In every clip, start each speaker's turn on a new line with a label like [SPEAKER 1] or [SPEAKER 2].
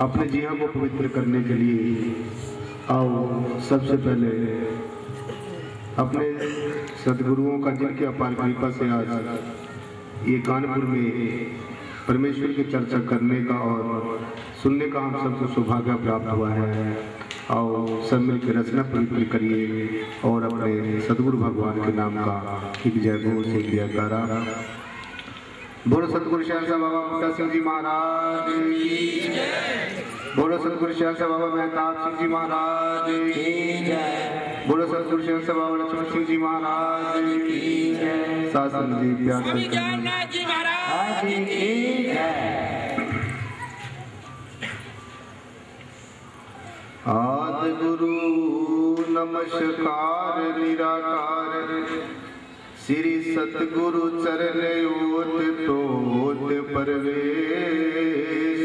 [SPEAKER 1] अपने जीवन को पवित्र करने के लिए आओ सबसे पहले अपने सदगुरुओं का, जिनके अपार कृपा से आज ये कानपुर में परमेश्वर की चर्चा करने का और सुनने का हम सबको सौभाग्य प्राप्त हुआ है। आओ सब मिलकर रचना पवित्र करिए और अपने सदगुरु भगवान के नाम का एक जय घोष, एक जयकारा। बोलो सतगुरु शाह बाबा बूटा सिंह जी महाराज की जय। बोलो सतगुरु शाह बाबा मेहताब सिंह जी महाराज की जय। बोलो सतगुरु शाह बाबा लक्ष्मण सिंह जी महाराज की जय। शासन जी प्यार जी महाराज की जय। आदि गुरु नमस्कार निराकार, श्री सतगुरु चरण ओत तोत परवेश,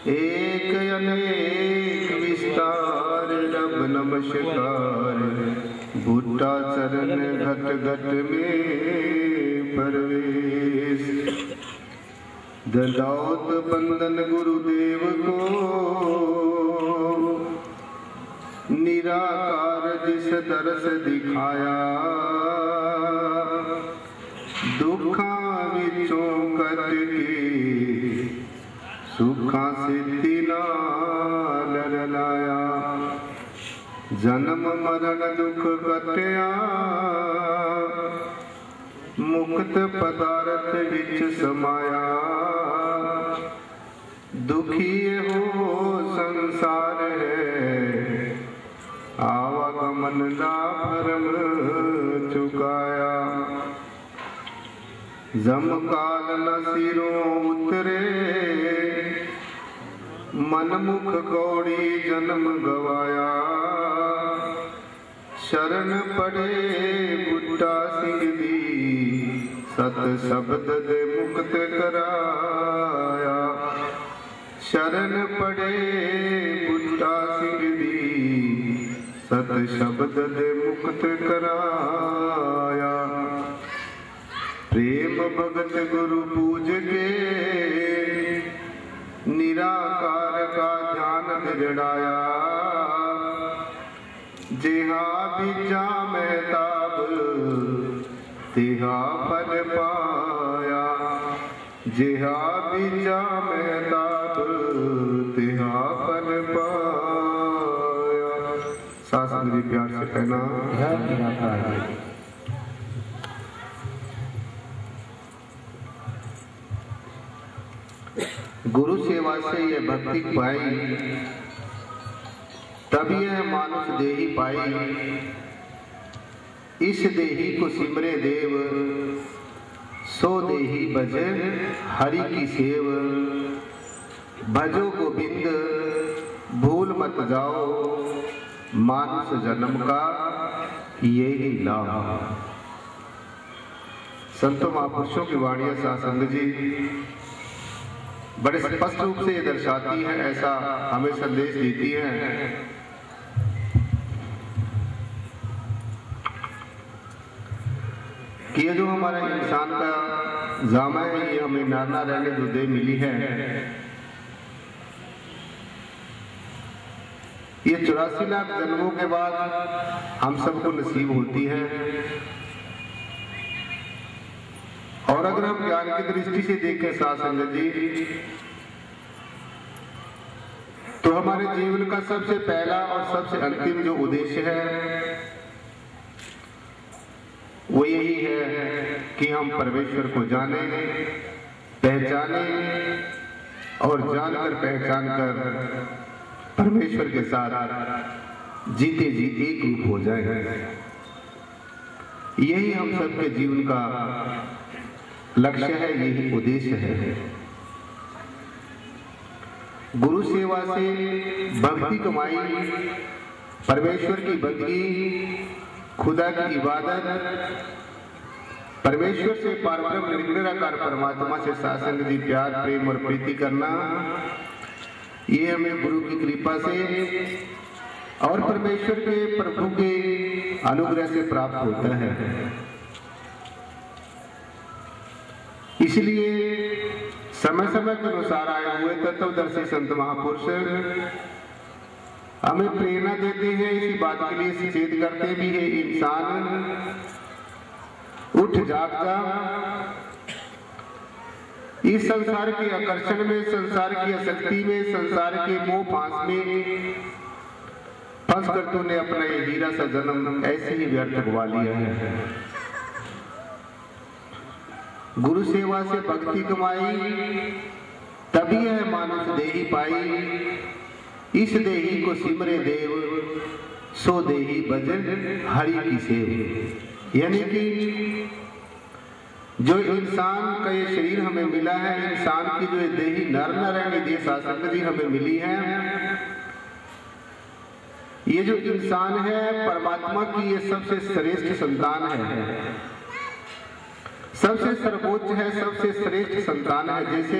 [SPEAKER 1] एक अनेक विस्तार रब नमस्कार, बूटा चरण घट घट में परवेश। ददाओत बंदन गुरुदेव को, निराकार जिस दरस दिखाया, दुखा विचों कट के सुखा सिद्धि नाल लाया। जन्म मरण दुख कटया, मुक्त पदार्थ विच समाया। दुखी हो संसार है, आवागमन दा भरम चुकाया। जम काल न सिरों उतरे, मन मुख कौड़ी जन्म गवाया। शरण पड़े बूटा सिंह दी, सत शब्द दे मुक्त कराया। शरण पड़े बूटा सिंह दी, सत शब्द दे मुक्त कराया। प्रेम भगत गुरु पूज के, निराकार का ध्यान दृढ़ाया। जेहा बीजा मेहताब, तेहा फल पाया। जेहा बीजा मेहताब, तेहा फल पाया। शासन जी प्यार से कहना गुरु सेवा से ये भक्ति पाई, तब यह मानुष देही पाई। इस देही को सिमरे देव, सो देही भजे हरि की सेव। भजो गोविंद भूल मत जाओ, मानुष जन्म का यही लाभ। संतों महापुरुषों की वाणियां सासंग जी बड़े स्पष्ट रूप से ये दर्शाती है, ऐसा हमें संदेश देती है कि ये जो हमारा इंसान का जामा है, ये हमें नारना रहने जो दे मिली है, ये 84 लाख जन्मों के बाद हम सबको नसीब होती है। और अगर हम ज्ञान की दृष्टि से देखें सासंग जी, तो हमारे जीवन का सबसे पहला और सबसे अंतिम जो उद्देश्य है वो यही है कि हम परमेश्वर को जाने, पहचाने और जानकर पहचान कर परमेश्वर के साथ जीते जी एक रूप हो जाए। यही हम सबके जीवन का लक्ष्य है, यही उद्देश्य है। गुरु सेवा से भक्ति कमाई, परमेश्वर की बंदगी, खुदा की इबादत, परमेश्वर से पारब्रह्म निराकार परमात्मा से शासन जी प्यार, प्रेम और प्रीति करना, ये हमें गुरु की कृपा से और परमेश्वर के प्रभु के अनुग्रह से प्राप्त होता है। इसलिए समय समय के अनुसार आए हुए तत्वदर्शी संत महापुरुष हमें प्रेरणा देते हैं, इसी बात के लिए सचेत करते भी है, इंसान उठ जाग जा, इस संसार के आकर्षण में, संसार की आसक्ति में, संसार के मोह फांस में फंस कर तूने अपना ये हीरा सा जन्म ऐसे ही व्यर्थ गवा लिया है। गुरु सेवा से भक्ति कमाई, तभी यह मानुष देही पाई, इस देही को सिमरे देव, सो देही भजन हरि की सेव। यानी कि जो इंसान का ये शरीर हमें मिला है, इंसान की जो देही नर नारायण देह शासक जी हमें मिली है, ये जो इंसान है परमात्मा की ये सबसे श्रेष्ठ संतान है, सबसे सर्वोच्च है, सबसे श्रेष्ठ संतान है। जैसे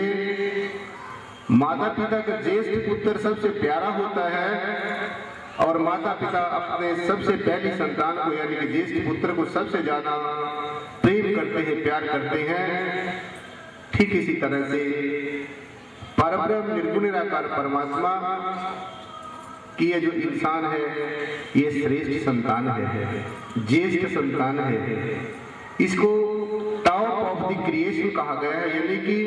[SPEAKER 1] माता पिता का ज्येष्ठ पुत्र सबसे प्यारा होता है और माता पिता अपने सबसे पहली संतान को यानी कि ज्येष्ठ पुत्र को सबसे ज्यादा प्रेम करते हैं, प्यार करते हैं, ठीक इसी तरह से परब्रह्म निर्गुण निराकार परमात्मा की ये जो इंसान है ये श्रेष्ठ संतान है, ज्येष्ठ संतान है। इसको टॉप ऑफ द क्रिएशन कहा गया है, यानी कि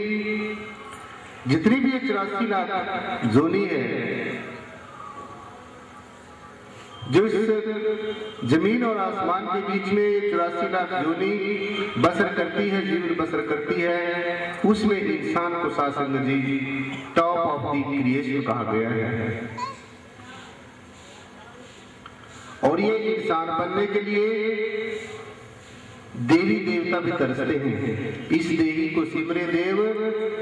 [SPEAKER 1] जितनी भी 84 लाख जोनी है जो इस जमीन और आसमान के बीच में 84 लाख जोनी बसर करती है, जीवन बसर करती है, उसमें इंसान को शासन जी टॉप ऑफ द क्रिएशन कहा गया है। और ये इंसान बनने के लिए देवी देवता भी तरसते हैं, इस देही को सिमरे देव,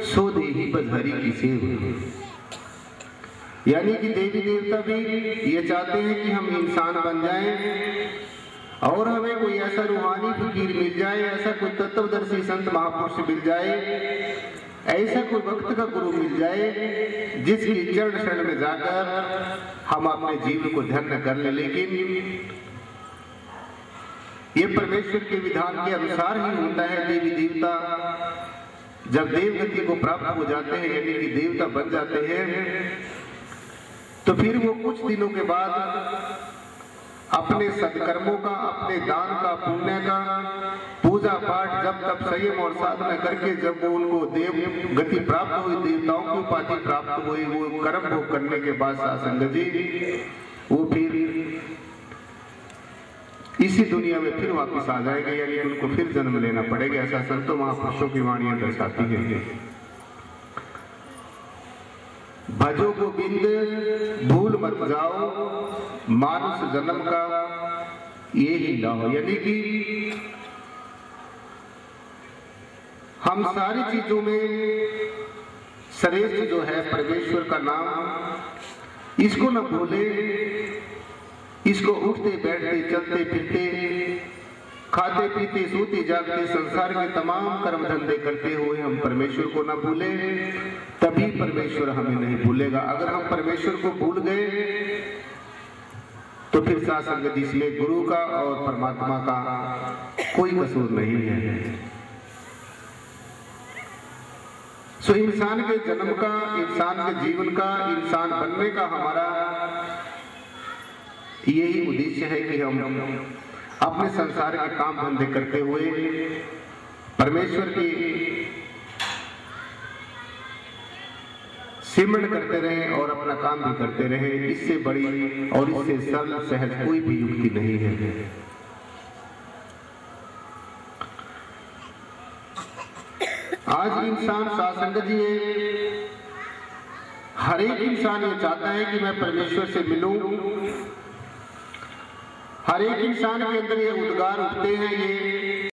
[SPEAKER 1] सो देही बजहरी की सेव। यानी कि देवी देवता भी ये चाहते हैं कि हम इंसान बन जाएं और हमें कोई ऐसा रूहानी फकीर मिल जाए, ऐसा कोई तत्वदर्शी संत महापुरुष मिल जाए, ऐसा कोई वक्त का गुरु मिल जाए जिसकी चरण शरण में जाकर हम अपने जीवन को धन्य कर ले। लेकिन ये परमेश्वर के विधान के अनुसार ही होता है। देवी देवता जब देवगति को प्राप्त हो जाते हैं यानी कि देवता बन जाते हैं, तो फिर वो कुछ दिनों के बाद अपने सत्कर्मों का, अपने दान का, पुण्य का, पूजा पाठ जब तब संयम और साधना करके जब वो उनको देव गति प्राप्त हुई, देवताओं की उपाधि प्राप्त हुई, वो कर्म भोग करने के बाद सासंग जी वो फिर इसी दुनिया में फिर वापस आ जाएंगे, यानी उनको फिर जन्म लेना पड़ेगा। ऐसा संतों महापुरुषों की वाणियां दर्शाती हैं। भजो गोविंद भूल मत जाओ, मानुष जन्म का ये ही लाओ। यानी कि हम सारी चीजों में श्रेष्ठ जो है परमेश्वर का नाम, इसको न भूले, इसको उठते बैठते चलते फिरते खाते पीते सोते जागते संसार के तमाम कर्म धंधे करते हुए हम परमेश्वर को न भूले, तभी परमेश्वर हमें नहीं भूलेगा। अगर हम परमेश्वर को भूल गए तो फिर सासंग जिसमें गुरु का और परमात्मा का कोई कसूर नहीं है। सो इंसान के जन्म का, इंसान के जीवन का, इंसान बनने का हमारा यही उद्देश्य है कि हम अपने संसार के काम धंधे करते हुए परमेश्वर की सिमरन करते रहें और अपना काम भी करते रहें। इससे बड़ी और इससे सरल सहज कोई भी युक्ति नहीं है। आज इंसान सासंग जी हर एक इंसान ये चाहता है कि मैं परमेश्वर से मिलूं। हर एक इंसान के अंदर ये उद्गार उठते हैं, ये